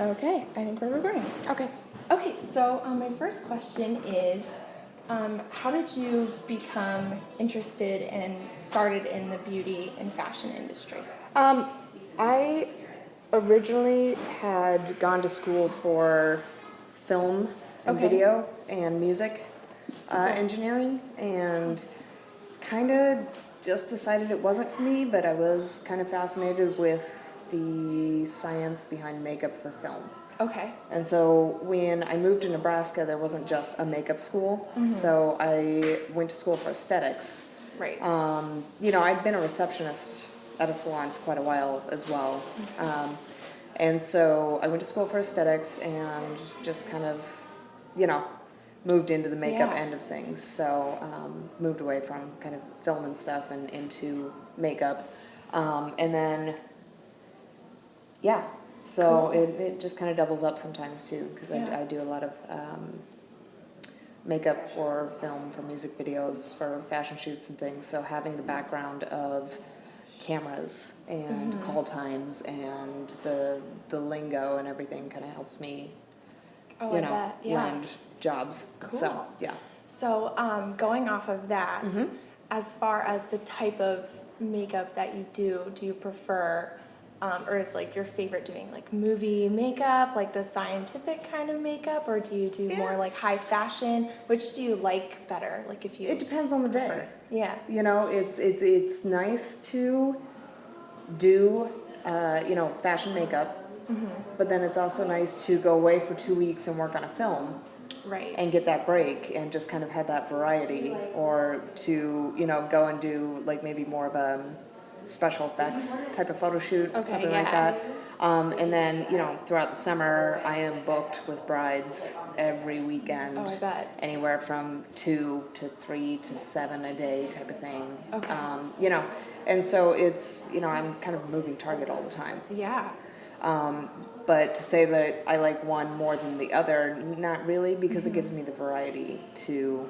Okay, I think we're recording. Okay. Okay, so my first question is, how did you become interested and started in the beauty and fashion industry? I originally had gone to school for film and Okay. video and music engineering, and kind of just decided it wasn't for me, but I was kind of fascinated with the science behind makeup for film. Okay. And so when I moved to Nebraska, there wasn't just a makeup school. So I went to school for aesthetics. Right. I'd been a receptionist at a salon for quite a while as well. And so I went to school for aesthetics and just kind of, moved into the makeup Yeah. end of things. So moved away from kind of film and stuff and into makeup. And then, yeah. So Cool. it just kind of doubles up sometimes too, because Yeah. I do a lot of makeup for film, for music videos, for fashion shoots and things. So having the background of cameras and call times and the lingo and everything kind of helps me, Oh, I bet. Yeah. land jobs. Cool. So yeah. So, going off of that, Mhm. as far as the type of makeup that you do you prefer, or is like your favorite doing like movie makeup, like the scientific kind of makeup, or do you do more like high It's- fashion? Which do you like better? Like if you It depends on the day. prefer. Yeah. It's nice to do fashion makeup, but then it's also nice to go away for 2 weeks and work on a film Right. and get that break and just kind of have that variety, or to go and do like maybe more of a special effects type of photo shoot, Okay, something like yeah. that. And then throughout the summer I am booked with brides every weekend. Oh, I bet. Anywhere from 2 to 3 to 7 a day type of thing. Okay. And so it's I'm kind of a moving target all the time. Yeah. But to say that I like one more than the other, not really, because it gives me the variety to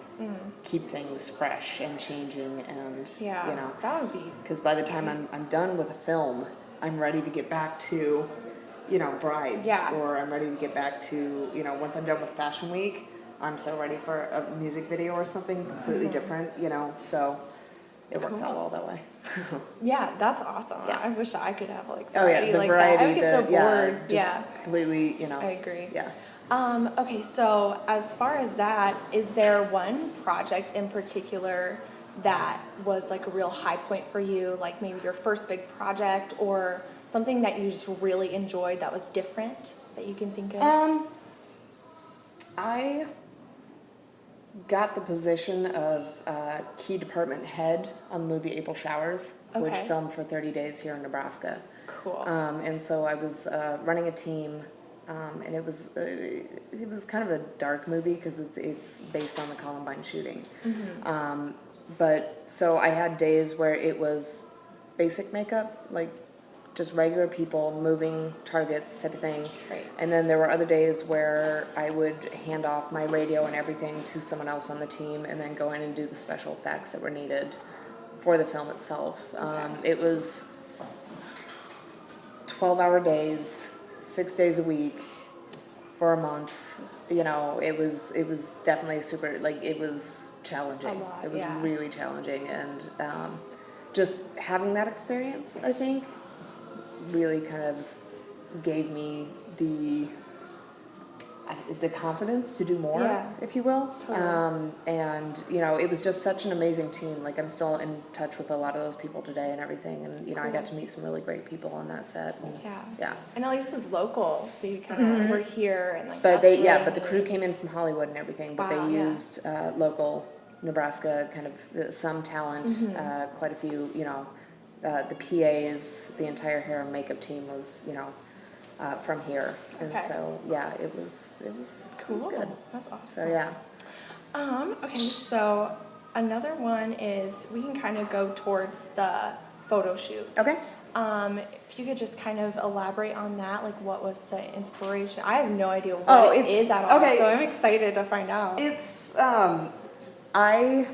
keep things fresh and changing, and Yeah. That would be. because by the time I'm done with a film, I'm ready to get back to brides, Yeah. or I'm ready to get back to once I'm done with Fashion Week, I'm so ready for a music video or something completely different, so it works out Cool. well that way. Yeah, that's awesome. Yeah. I wish I could have like Oh yeah, variety the like variety, that. I would get so bored. just Yeah. completely, I agree. yeah. Okay, so as far as that, is there one project in particular that was like a real high point for you, like maybe your first big project, or something that you just really enjoyed that was different that you can think of? I got the position of key department head on the movie April Showers, which Okay. filmed for 30 days here in Nebraska. Cool. And so I was running a team, and it was kind of a dark movie because it's based on the Columbine shooting. But so I had days where it was basic makeup, like just regular people moving targets type of thing. Right. And then there were other days where I would hand off my radio and everything to someone else on the team, and then go in and do the special effects that were needed for the film itself. It was 12-hour days, 6 days a week for a month. It was definitely super, like, it was challenging. A lot, It was yeah. really challenging, and just having that experience, I think, really kind of gave me the confidence to do more, Yeah. if you will. Totally. And it was just such an amazing team. Like, I'm still in touch with a lot of those people today and everything, and I got to meet some really great people on that set. And, Yeah. yeah. And at least it was local, so you kind of were here and like. But that's but really the crew came in from Hollywood and everything, but Wow, they yeah. used local Nebraska kind of some talent, quite a few, the PAs, the entire hair and makeup team was, from here. And Okay. so, yeah, it was Cool. good. That's awesome. So, yeah. Okay, so another one is we can kind of go towards the photo shoot. Okay. If you could just kind of elaborate on that, like what was the inspiration? I have no idea what Oh, it it's- is at all, okay. so I'm excited to find out. It's, I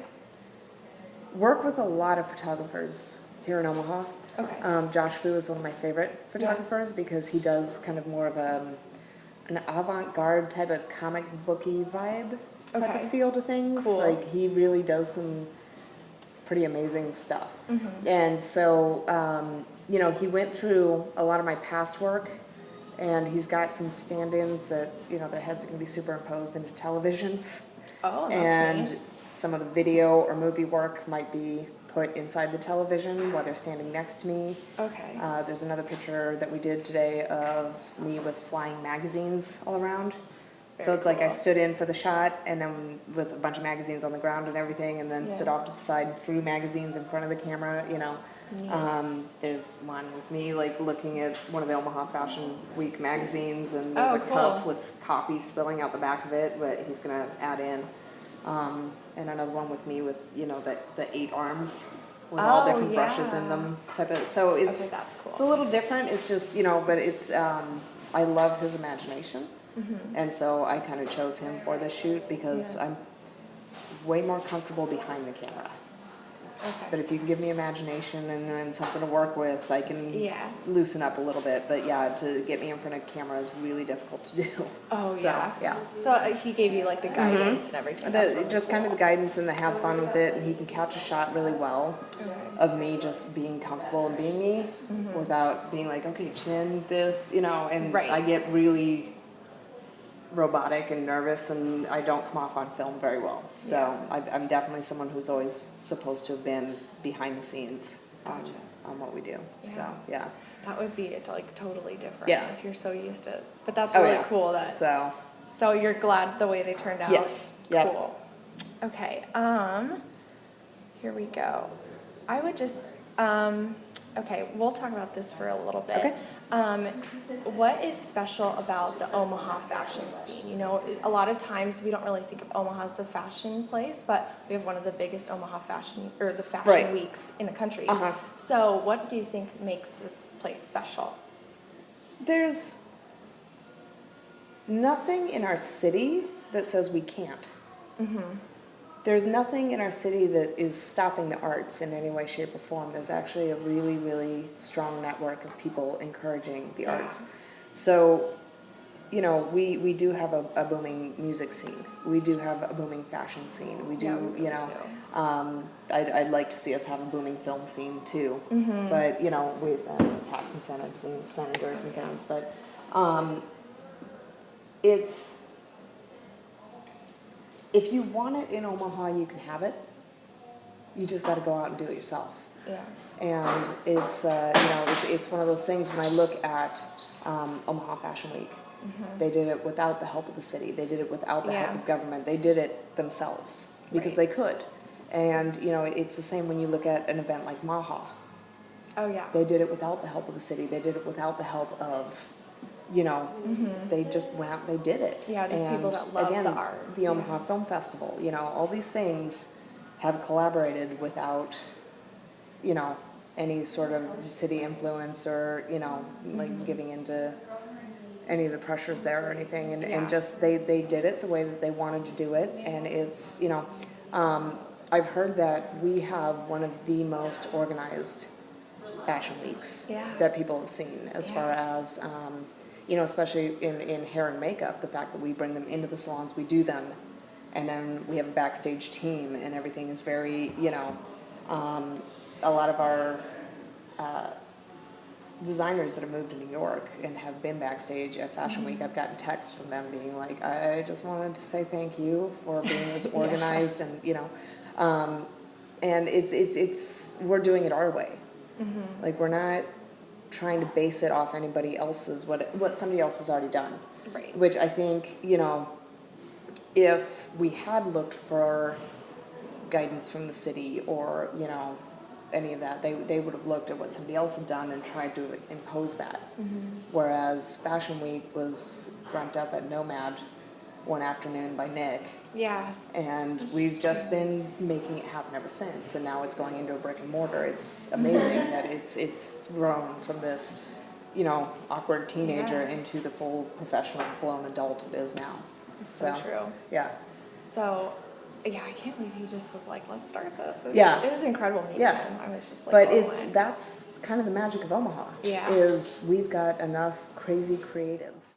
work with a lot of photographers here in Omaha. Okay. Josh Fu is one of my favorite photographers because he does kind of more of a an avant-garde type of comic booky vibe type Okay. of feel to things. Cool. Like he really does some pretty amazing stuff. Mm-hmm. And so, you know, he went through a lot of my past work, and he's got some stand-ins that, you know, their heads are going to be superimposed into televisions. Oh, that's And neat. some of the video or movie work might be put inside the television while they're standing next to me. Okay. There's another picture that we did today of me with flying magazines all around. So Very it's like I cool. stood in for the shot, and then with a bunch of magazines on the ground and everything, and then Yeah. stood off to the side and threw magazines in front of the camera, you know. Neat. There's one with me like looking at one of the Omaha Fashion Week magazines, and there's Oh, a cup cool. with coffee spilling out the back of it, but he's gonna add in. And another one with me with, you know, the 8 arms with all Oh, different brushes in yeah. them type of, so it's, Okay, that's cool. it's a little different, it's just, you know, but it's, I love his imagination. Mm-hmm. And so I kind of chose him for this shoot because Yeah. I'm way more comfortable behind the camera. But Okay. if you can give me imagination and something to work with, I can Yeah. loosen up a little bit. But yeah, to get me in front of camera is really difficult to do. Oh, So, yeah. yeah. So he gave you like the guidance and everything. That's really Just kind of the cool. guidance and the have fun with it, and he can catch a shot really well Okay. of me just being comfortable and being me without being like, okay, chin, this, you know, and Right. I get really robotic and nervous, and I don't come off on film very well. So Yeah. I'm definitely someone who's always supposed to have been behind the scenes Gotcha. on what we do. So, Yeah. yeah. That would be like totally different. Yeah. If you're so used to it. But that's Oh, really yeah. cool that. So, You're glad the way they turned out. yes. Yep. Cool. Okay. Here we go. I would just okay, we'll talk about this for a little bit. Okay. What is special about the Omaha fashion scene? You know, a lot of times we don't really think of Omaha as the fashion place, but we have one of the biggest Omaha fashion or the fashion Right. weeks in the country. Uh-huh. So, what do you think makes this place special? There's nothing in our city that says we can't. There's nothing in our city that is stopping the arts in any way, shape, or form. There's actually a really, really strong network of people encouraging the Yeah. arts. So, you know, we do have a booming music scene. We do have a booming fashion scene. We do, Yeah, we you do know, too. I'd like to see us have a booming film scene too. Mm-hmm. But, you know, that's tax incentives and senators and things. But it's, if you want it in Omaha, you can have it. You just got to go out and do it yourself. Yeah. And it's, you know, it's one of those things when I look at Omaha Fashion Week, they did it without the help of the city. They did it without the help Yeah. of government. They did it themselves because Right. they could. And, you know, it's the same when you look at an event like Maha. Oh yeah. They did it without the help of the city. They did it without the help of, you know, they just went out and they did it. Yeah, just people that love again, the arts, the yeah. Omaha Film Festival, you know, all these things have collaborated without, you know, any sort of city influence or, you know, like giving into any of the pressures there or anything. And, Yeah. and just they did it the way that they wanted to do it. And it's, you know, I've heard that we have one of the most organized fashion weeks Yeah. that people have seen as far as you know, especially in hair and makeup, the fact that we bring them into the salons, we do them, and then we have a backstage team, and everything is very, you know, a lot of our designers that have moved to New York and have been backstage at Fashion Week, I've gotten texts from them being like, I just wanted to say thank you for being as organized and, you know, and it's we're doing it our way. Like, we're not trying to base it off anybody else's, what somebody else has already done. Right. Which I think, you know, if we had looked for guidance from the city or, you know, any of that, they would have looked at what somebody else had done and tried to impose that. Whereas Fashion Week was dreamt up at Nomad one afternoon by Nick, Yeah. and we've just been making it happen ever since, and now it's going into a brick and mortar. It's amazing that it's grown from this, you know, awkward teenager Yeah. into the full professional blown adult it is now. It's so true. Yeah. So, yeah, I can't believe he just was like, let's start this. It was, Yeah. It was incredible meeting Yeah. him. I was just like, But blown it's away. that's kind of the magic of Omaha. Yeah. Is we've got enough crazy creatives